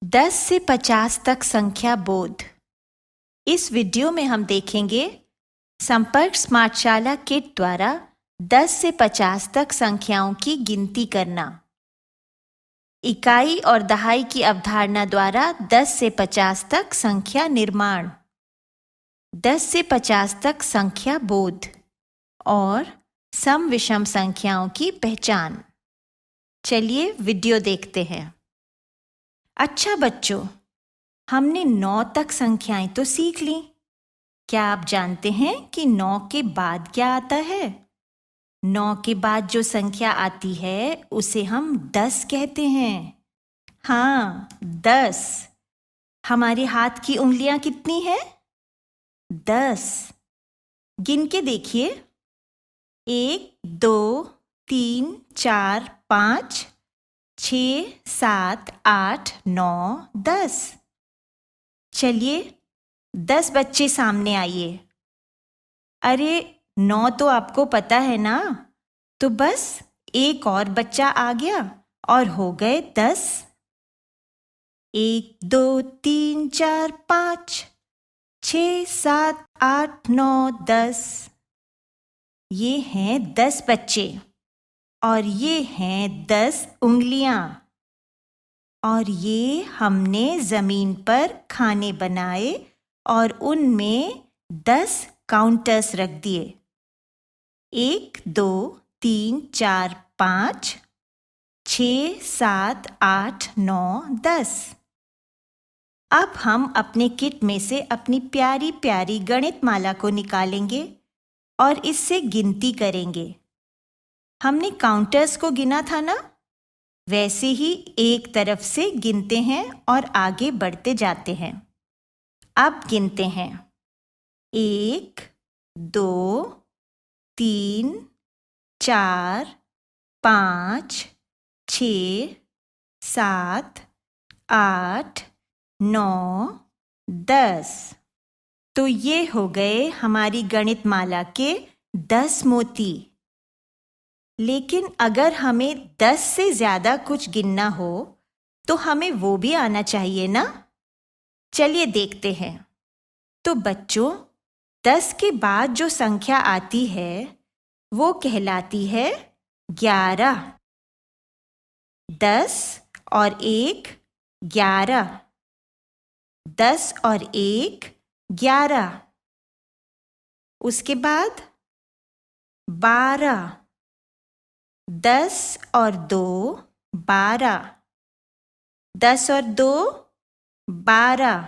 10 से 50 तक संख्या बोध। इस वीडियो में हम देखेंगे संपर्क स्मार्टशाला किट द्वारा 10 से 50 तक संख्याओं की गिनती करना। इकाई और दहाई की अवधारणा द्वारा 10 से 50 तक संख्या निर्माण, 10 से 50 तक संख्या बोध और सम विषम संख्याओं की पहचान। चलिए वीडियो देखते हैं। अच्छा बच्चों, हमने 9 तक संख्याएं तो सीख ली। क्या आप जानते हैं कि 9 के बाद क्या आता है? 9 के बाद जो संख्या आती है उसे हम 10 कहते हैं। हाँ, 10। हमारे हाथ की उंगलियां कितनी हैं? 10। गिन के देखिए। 1, 2, 3, 4, 5, 6, 7, 8, 9, 10। चलिए 10 बच्चे सामने आइए। अरे 9 तो आपको पता है ना, तो बस एक और बच्चा आ गया और हो गए 10। 1, 2, 3, 4, 5, 6, 7, 8, 9, 10। ये हैं 10 बच्चे और ये हैं 10 उंगलियां। और ये हमने जमीन पर खाने बनाए और उनमें 10 काउंटर्स रख दिए। 1, 2, 3, 4, 5, 6, 7, 8, 9, 10। अब हम अपने किट में से अपनी प्यारी प्यारी गणित माला को निकालेंगे और इससे गिनती करेंगे। हमने काउंटर्स को गिना था ना, वैसे ही एक तरफ से गिनते हैं और आगे बढ़ते जाते हैं। अब गिनते हैं। 1, 2, 3, 4, 5, 6, 7, 8, 9, 10। तो ये हो गए हमारी गणित माला के 10 मोती। लेकिन अगर हमें 10 से ज़्यादा कुछ गिनना हो तो हमें वो भी आना चाहिए ना। चलिए देखते हैं। तो बच्चों, 10 के बाद जो संख्या आती है वो कहलाती है 11। 10 और 1 11। 10 और 1 11। उसके बाद 12। 10 और 2 12। 10 और 2 12।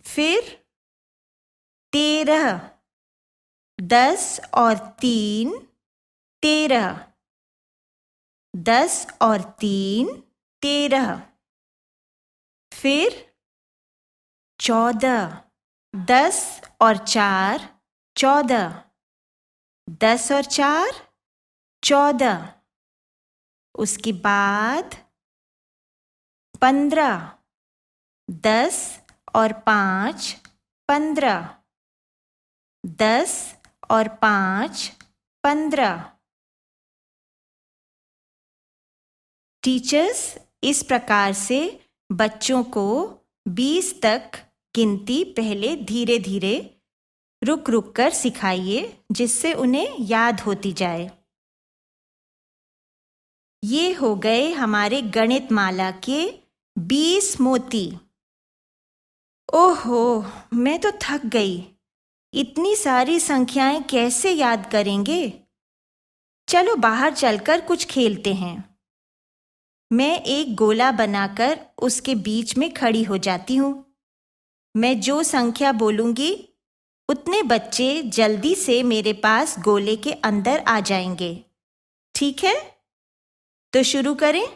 फिर 13। 10 और 3 13। 10 और 3 13। फिर 14। 10 और 4 14। 10 और 4 14। उसके बाद 15। 10 और 5 15। 10 और 5 15। टीचर्स इस प्रकार से बच्चों को 20 तक गिनती पहले धीरे धीरे रुक रुक कर सिखाइए, जिससे उन्हें याद होती जाए। ये हो गए हमारे गणित माला के 20 मोती। ओहो, मैं तो थक गई। इतनी सारी संख्याएं कैसे याद करेंगे? चलो बाहर चलकर कुछ खेलते हैं। मैं एक गोला बनाकर उसके बीच में खड़ी हो जाती हूँ। मैं जो संख्या बोलूँगी उतने बच्चे जल्दी से मेरे पास गोले के अंदर आ जाएंगे। ठीक है? तो शुरू करें।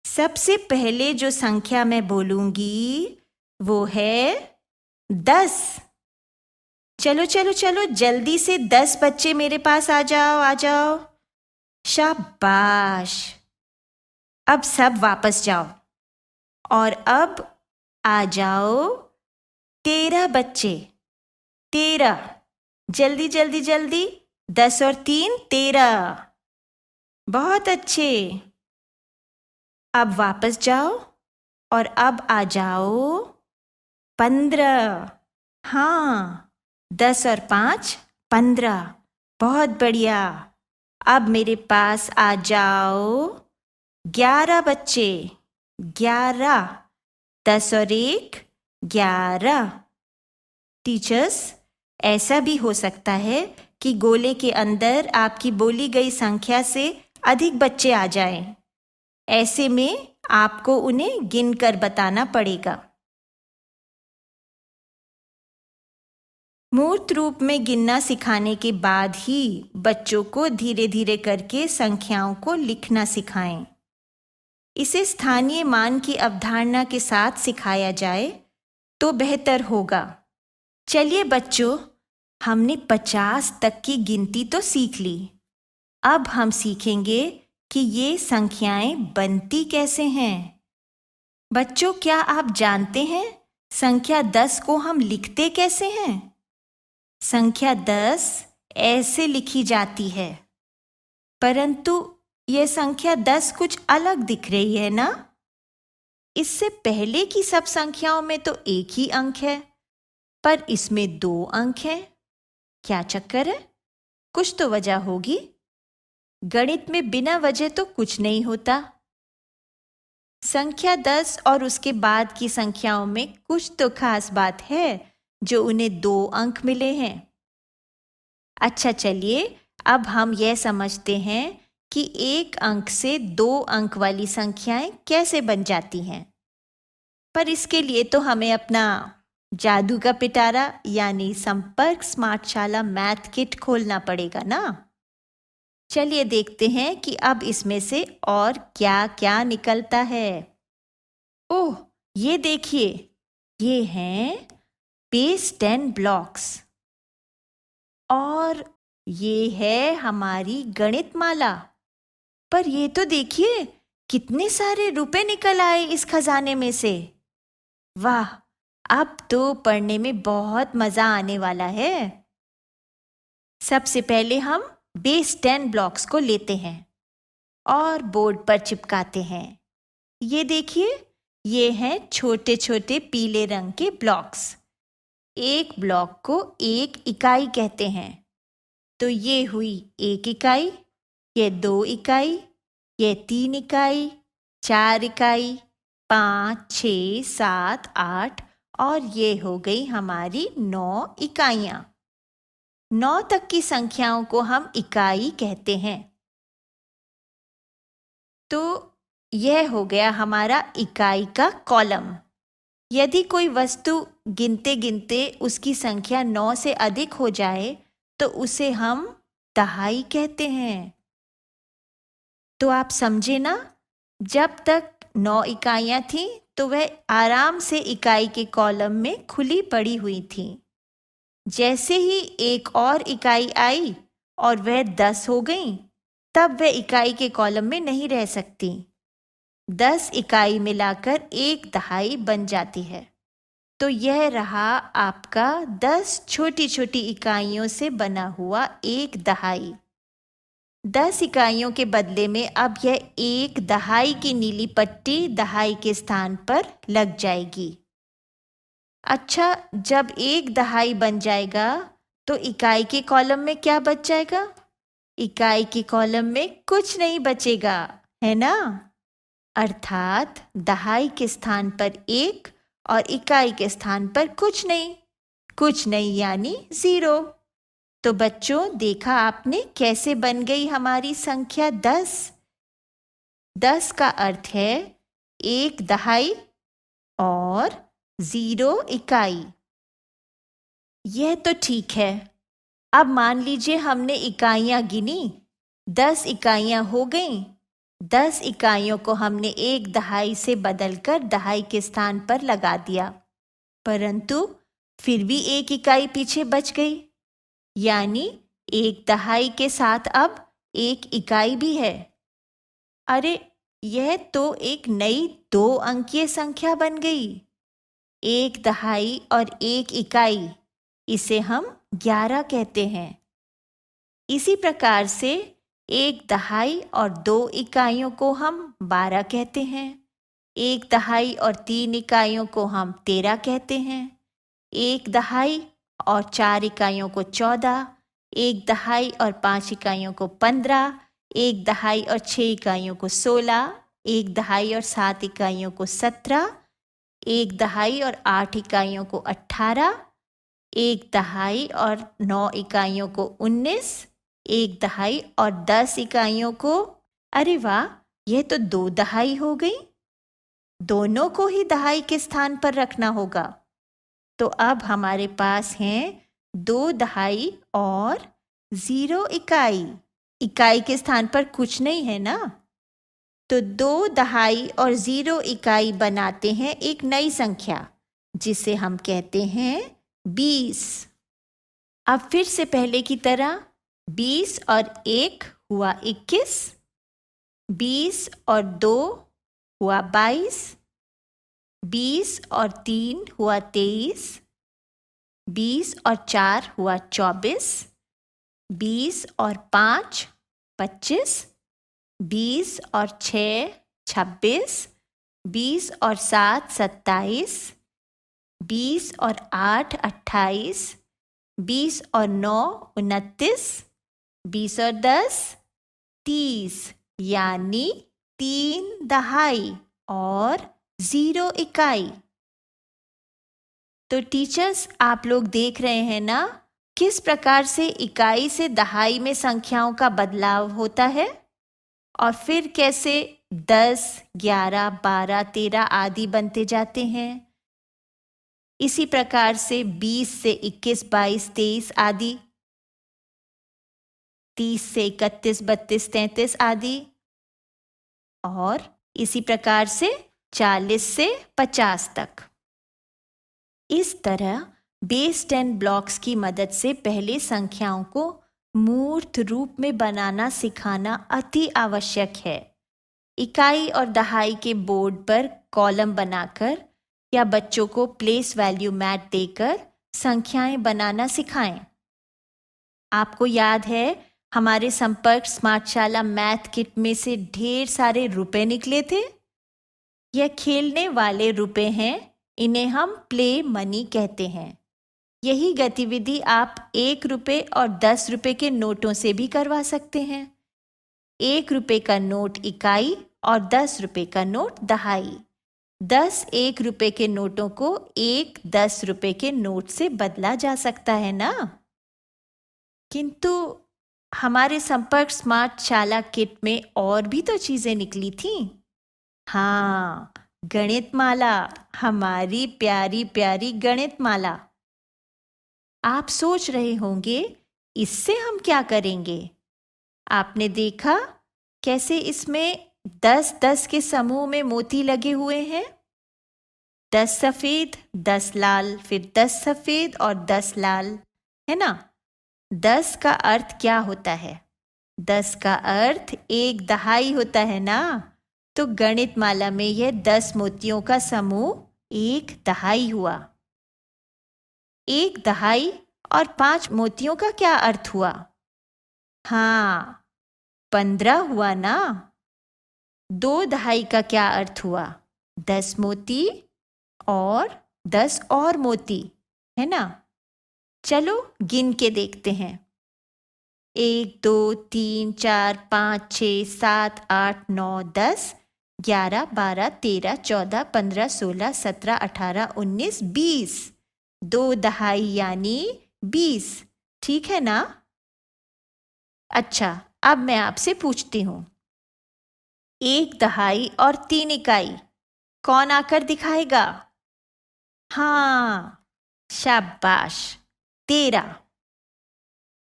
सबसे पहले जो संख्या मैं बोलूँगी वो है 10। चलो चलो चलो, जल्दी से 10 बच्चे मेरे पास आ जाओ, आ जाओ। शाबाश। अब सब वापस जाओ और अब आ जाओ 13 बच्चे। 13। जल्दी जल्दी जल्दी। 10 और 3 13। बहुत अच्छे। अब वापस जाओ और अब आ जाओ 15। हाँ, 10 और 5 15। बहुत बढ़िया। अब मेरे पास आ जाओ 11 बच्चे। 11। 10 और 1 11। टीचर्स, ऐसा भी हो सकता है कि गोले के अंदर आपकी बोली गई संख्या से अधिक बच्चे आ जाएं। ऐसे में आपको उन्हें गिनकर बताना पड़ेगा। मूर्त रूप में गिनना सिखाने के बाद ही बच्चों को धीरे धीरे करके संख्याओं को लिखना सिखाएं। इसे स्थानीय मान की अवधारणा के साथ सिखाया जाए तो बेहतर होगा। चलिए बच्चों, हमने 50 तक की गिनती तो सीख ली। अब हम सीखेंगे कि ये संख्याएं बनती कैसे हैं। बच्चों, क्या आप जानते हैं संख्या 10 को हम लिखते कैसे हैं? संख्या 10 ऐसे लिखी जाती है, परंतु यह संख्या 10 कुछ अलग दिख रही है ना? इससे पहले की सब संख्याओं में तो एक ही अंक है, पर इसमें 2 अंक हैं। क्या चक्कर है? कुछ तो वजह होगी। गणित में बिना वजह तो कुछ नहीं होता। संख्या 10 और उसके बाद की संख्याओं में कुछ तो खास बात है जो उन्हें 2 अंक मिले हैं। अच्छा, चलिए अब हम यह समझते हैं कि 1 अंक से 2 अंक वाली संख्याएं कैसे बन जाती हैं। पर इसके लिए तो हमें अपना जादू का पिटारा यानी संपर्क स्मार्टशाला मैथ किट खोलना पड़ेगा ना। चलिए देखते हैं कि अब इसमें से और क्या क्या निकलता है। ओह, ये देखिए, ये हैं बेस 10 ब्लॉक्स और ये है हमारी गणित माला। पर ये तो देखिए, कितने सारे रुपए निकल आए इस खजाने में से। वाह, अब तो पढ़ने में बहुत मजा आने वाला है। सबसे पहले हम बेस 10 ब्लॉक्स को लेते हैं और बोर्ड पर चिपकाते हैं। ये देखिए, ये हैं छोटे छोटे पीले रंग के ब्लॉक्स। एक ब्लॉक को 1 इकाई कहते हैं। तो ये हुई 1 इकाई, ये 2 इकाई, ये 3 इकाई, 4 इकाई, 5, 6, 7, 8 और ये हो गई हमारी 9 इकाइयाँ। 9 तक की संख्याओं को हम इकाई कहते हैं। तो यह हो गया हमारा इकाई का कॉलम। यदि कोई वस्तु गिनते गिनते उसकी संख्या 9 से अधिक हो जाए तो उसे हम दहाई कहते हैं। तो आप समझे ना, जब तक 9 इकाइयाँ थीं तो वह आराम से इकाई के कॉलम में खुली पड़ी हुई थीं। जैसे ही एक और इकाई आई और वह 10 हो गई, तब वह इकाई के कॉलम में नहीं रह सकती। 10 इकाई मिलाकर एक दहाई बन जाती है। तो यह रहा आपका 10 छोटी छोटी इकाइयों से बना हुआ एक दहाई। 10 इकाइयों के बदले में अब यह एक दहाई की नीली पट्टी दहाई के स्थान पर लग जाएगी। अच्छा, जब एक दहाई बन जाएगा तो इकाई के कॉलम में क्या बच जाएगा? इकाई के कॉलम में कुछ नहीं बचेगा, है ना? अर्थात दहाई के स्थान पर 1 और इकाई के स्थान पर कुछ नहीं यानी 0। तो बच्चों, देखा आपने कैसे बन गई हमारी संख्या 10। 10 का अर्थ है 1 दहाई और 0 इकाई। यह तो ठीक है। अब मान लीजिए हमने इकाइयाँ गिनी, 10 इकाइयाँ हो गईं। 10 इकाइयों को हमने एक दहाई से बदलकर दहाई के स्थान पर लगा दिया, परंतु फिर भी एक इकाई पीछे बच गई, यानी एक दहाई के साथ अब एक इकाई भी है। अरे, यह तो एक नई 2 अंकीय संख्या बन गई। एक दहाई और एक इकाई, इसे हम 11 कहते हैं। इसी प्रकार से 1 दहाई और 2 इकाइयों को हम 12 कहते हैं। 1 दहाई और 3 इकाइयों को हम 13 कहते हैं। 1 दहाई और 4 इकाइयों को 14, 1 दहाई और 5 इकाइयों को 15, 1 दहाई और 6 इकाइयों को 16, 1 दहाई और 7 इकाइयों को 17, 1 दहाई और 8 इकाइयों को 18, 1 दहाई और 9 इकाइयों को 19, 1 दहाई और 10 इकाइयों को, अरे वाह, यह तो 2 दहाई हो गई। दोनों को ही दहाई के स्थान पर रखना होगा। तो अब हमारे पास हैं 2 दहाई और 0 इकाई। इकाई के स्थान पर कुछ नहीं है ना, तो 2 दहाई और 0 इकाई बनाते हैं एक नई संख्या, जिसे हम कहते हैं 20। अब फिर से पहले की तरह 20 और 1 हुआ 21, 20 और 2 हुआ 22, 20 और 3 हुआ 23, 20 और 4 हुआ 24, 20 और 5 25, 20 और 6 26, 20 और 7 27, 20 और 8 28, 20 और 9 29, 20 और 10 30, यानी 3 दहाई और 0 इकाई। तो टीचर्स, आप लोग देख रहे हैं ना किस प्रकार से इकाई से दहाई में संख्याओं का बदलाव होता है, और फिर कैसे 10, 11, 12, 13 आदि बनते जाते हैं। इसी प्रकार से 20 से 21, 22, 23 आदि, 30 से 31, 32, 33 आदि, और इसी प्रकार से 40 से 50 तक। इस तरह बेस 10 ब्लॉक्स की मदद से पहले संख्याओं को मूर्त रूप में बनाना सिखाना अति आवश्यक है। इकाई और दहाई के बोर्ड पर कॉलम बनाकर या बच्चों को प्लेस वैल्यू मैट देकर संख्याएं बनाना सिखाएं। आपको याद है हमारे संपर्क स्मार्टशाला मैथ किट में से ढेर सारे रुपए निकले थे। यह खेलने वाले रुपए हैं, इन्हें हम प्ले मनी कहते हैं। यही गतिविधि आप 1 रुपए और 10 रुपए के नोटों से भी करवा सकते हैं। 1 रुपए का नोट इकाई और 10 रुपए का नोट दहाई। 10 1 रुपए के नोटों को 1 10 रुपए के नोट से बदला जा सकता है ना। किंतु हमारे संपर्क स्मार्टशाला किट में और भी तो चीजें निकली थी। हाँ, गणित माला, हमारी प्यारी प्यारी गणित माला। आप सोच रहे होंगे इससे हम क्या करेंगे। आपने देखा कैसे इसमें 10-10 के समूह में मोती लगे हुए हैं। 10 सफेद 10 लाल, फिर 10 सफेद और 10 लाल, है ना। 10 का अर्थ क्या होता है? 10 का अर्थ 1 दहाई होता है ना। तो गणित माला में यह 10 मोतियों का समूह 1 दहाई हुआ। 1 दहाई और 5 मोतियों का क्या अर्थ हुआ? हाँ, 15 हुआ ना। 2 दहाई का क्या अर्थ हुआ? 10 मोती और 10 और मोती, है ना। चलो गिन के देखते हैं। 1 2 3 4 5 6 7 8 9 10 11 12 13 14 15 16 17 18 19 20। 2 दहाई यानी 20, ठीक है ना। अच्छा, अब मैं आपसे पूछती हूँ, 1 दहाई और 3 इकाई कौन आकर दिखाएगा? हाँ, शाबाश, 13।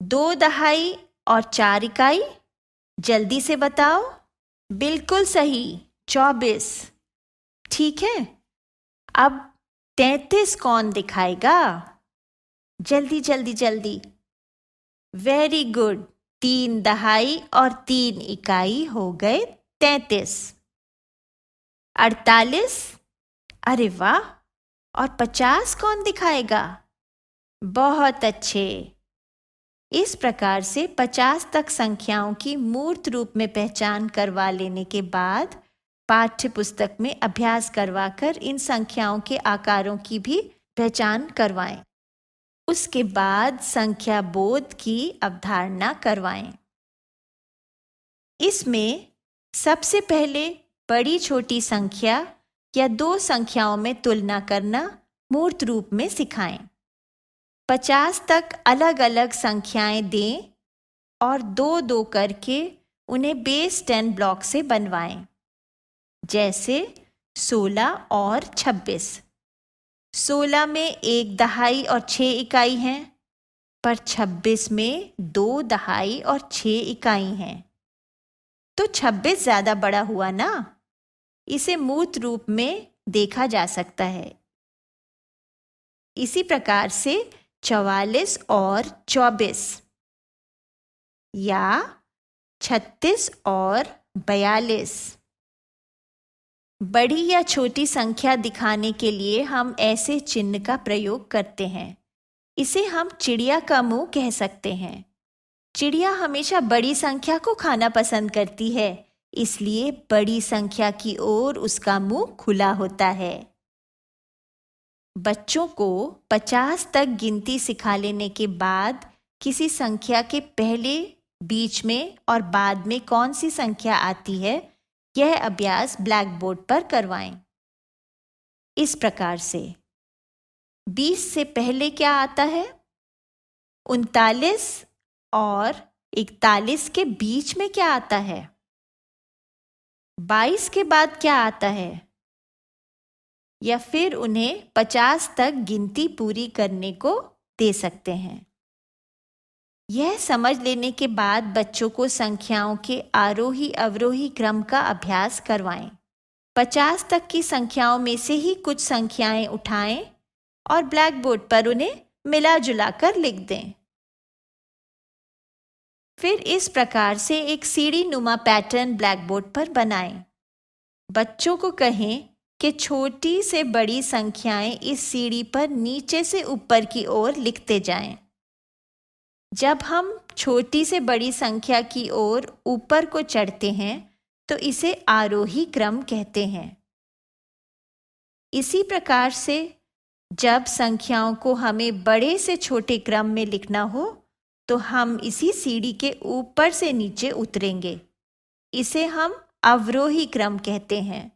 2 दहाई और 4 इकाई, जल्दी से बताओ। बिल्कुल सही, 24। ठीक है, अब 33 कौन दिखाएगा? जल्दी जल्दी जल्दी। वेरी गुड, 3 दहाई और 3 इकाई हो गए 33। 48, अरे वाह, और 50 कौन दिखाएगा? बहुत अच्छे, इस प्रकार से 50 तक संख्याओं की मूर्त रूप में पहचान करवा लेने के बाद पाठ्य पुस्तक में अभ्यास करवाकर इन संख्याओं के आकारों की भी पहचान करवाएं। उसके बाद संख्या बोध की अवधारणा करवाएं। इसमें सबसे पहले बड़ी छोटी संख्या या दो संख्याओं में तुलना करना मूर्त रूप में सिखाएं। 50 तक अलग अलग संख्याएं दें और दो दो करके उन्हें बेस 10 ब्लॉक से बनवाएं, जैसे 16 और 26। 16 में 1 दहाई और 6 इकाई हैं, पर 26 में 2 दहाई और 6 इकाई हैं। तो 26 ज़्यादा बड़ा हुआ ना। इसे मूर्त रूप में देखा जा सकता है। इसी प्रकार से 44 और 24 या 36 और 42। बड़ी या छोटी संख्या दिखाने के लिए हम ऐसे चिन्ह का प्रयोग करते हैं। इसे हम चिड़िया का मुंह कह सकते हैं। चिड़िया हमेशा बड़ी संख्या को खाना पसंद करती है, इसलिए बड़ी संख्या की ओर उसका मुंह खुला होता है। बच्चों को 50 तक गिनती सिखा लेने के बाद किसी संख्या के पहले, बीच में और बाद में कौन सी संख्या आती है, यह अभ्यास ब्लैक बोर्ड पर करवाएं। इस प्रकार से 20 से पहले क्या आता है? 39 और 41 के बीच में क्या आता है? 22 के बाद क्या आता है? या फिर उन्हें 50 तक गिनती पूरी करने को दे सकते हैं। यह समझ लेने के बाद बच्चों को संख्याओं के आरोही अवरोही क्रम का अभ्यास करवाएं। 50 तक की संख्याओं में से ही कुछ संख्याएं उठाएं और ब्लैक बोर्ड पर उन्हें मिला जुला कर लिख दें। फिर इस प्रकार से एक सीढ़ी नुमा पैटर्न ब्लैक बोर्ड पर बनाएं। बच्चों को कहें कि छोटी से बड़ी संख्याएं इस सीढ़ी पर नीचे से ऊपर की ओर लिखते जाएं। जब हम छोटी से बड़ी संख्या की ओर ऊपर को चढ़ते हैं तो इसे आरोही क्रम कहते हैं। इसी प्रकार से जब संख्याओं को हमें बड़े से छोटे क्रम में लिखना हो तो हम इसी सीढ़ी के ऊपर से नीचे उतरेंगे। इसे हम अवरोही क्रम कहते हैं।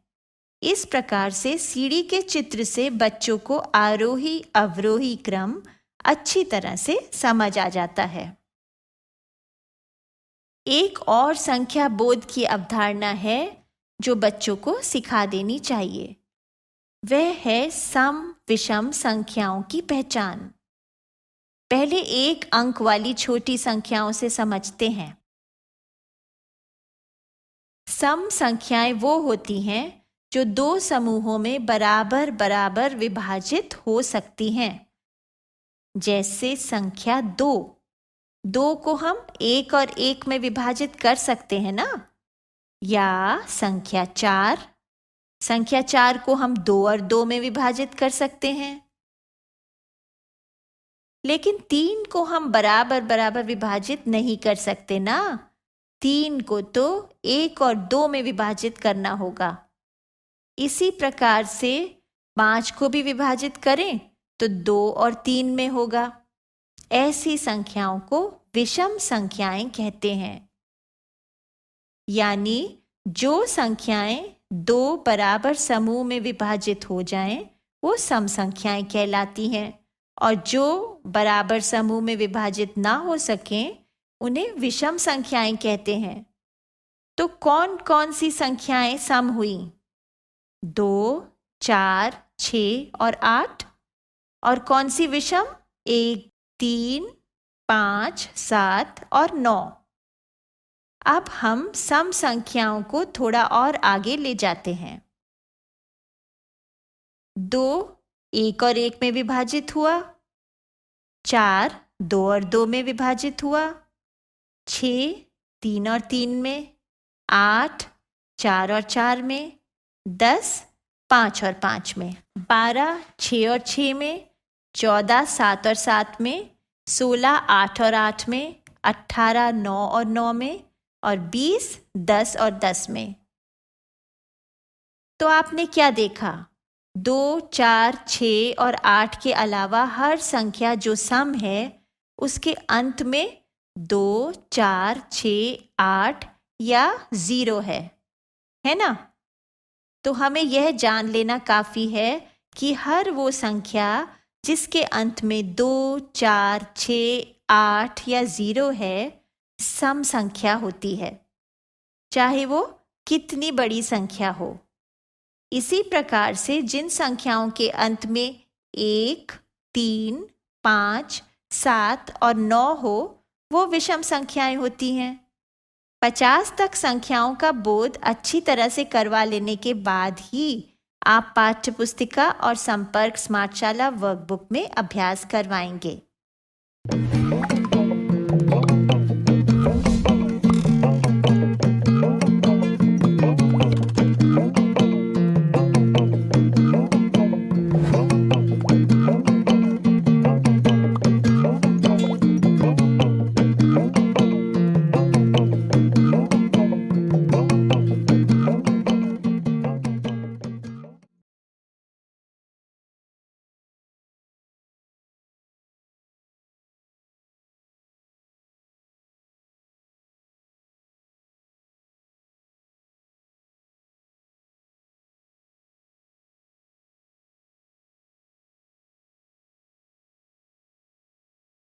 इस प्रकार से सीढ़ी के चित्र से बच्चों को आरोही अवरोही क्रम अच्छी तरह से समझ आ जाता है। एक और संख्या बोध की अवधारणा है जो बच्चों को सिखा देनी चाहिए। वह है सम विषम संख्याओं की पहचान। पहले एक अंक वाली छोटी संख्याओं से समझते हैं। सम संख्याएं वो होती हैं जो दो समूहों में बराबर बराबर विभाजित हो सकती हैं। जैसे संख्या 2 को हम 1 और 1 में विभाजित कर सकते हैं ना। या संख्या 4 को हम 2 और 2 में विभाजित कर सकते हैं। लेकिन 3 को हम बराबर बराबर विभाजित नहीं कर सकते ना। 3 को तो 1 और 2 में विभाजित करना होगा। इसी प्रकार से 5 को भी विभाजित करें तो 2 और 3 में होगा। ऐसी संख्याओं को विषम संख्याएं कहते हैं। यानी जो संख्याएं 2 बराबर समूह में विभाजित हो जाएं, वो सम संख्याएं कहलाती हैं, और जो बराबर समूह में विभाजित ना हो सकें उन्हें विषम संख्याएं कहते हैं। तो कौन कौन सी संख्याएं सम हुई? 2, 4, 6 और 8। और कौन सी विषम? 1, 3, 5, 7 और 9। अब हम सम संख्याओं को थोड़ा और आगे ले जाते हैं। 2 1 और 1 में विभाजित हुआ। 4 2 और 2 में विभाजित हुआ। 6 3 और 3 में। 8 4 और 4 में। 10 5 और 5 में। 12 6 और 6 में। 14 7 और 7 में। 16 8 और 8 में, 18 9 और 9 में और 20 10 और 10 में। तो आपने क्या देखा? 2 4 6 और 8 के अलावा हर संख्या जो सम है उसके अंत में 2 4 6 8 या 0 है ना? तो हमें यह जान लेना काफ़ी है कि हर वो संख्या जिसके अंत में 2 4 6 8 या 0 है सम संख्या होती है, चाहे वो कितनी बड़ी संख्या हो। इसी प्रकार से जिन संख्याओं के अंत में 1 3 5 7 और 9 हो वो विषम संख्याएं होती हैं। 50 तक संख्याओं का बोध अच्छी तरह से करवा लेने के बाद ही आप पाठ्यपुस्तिका और संपर्क स्मार्टशाला वर्कबुक में अभ्यास करवाएंगे।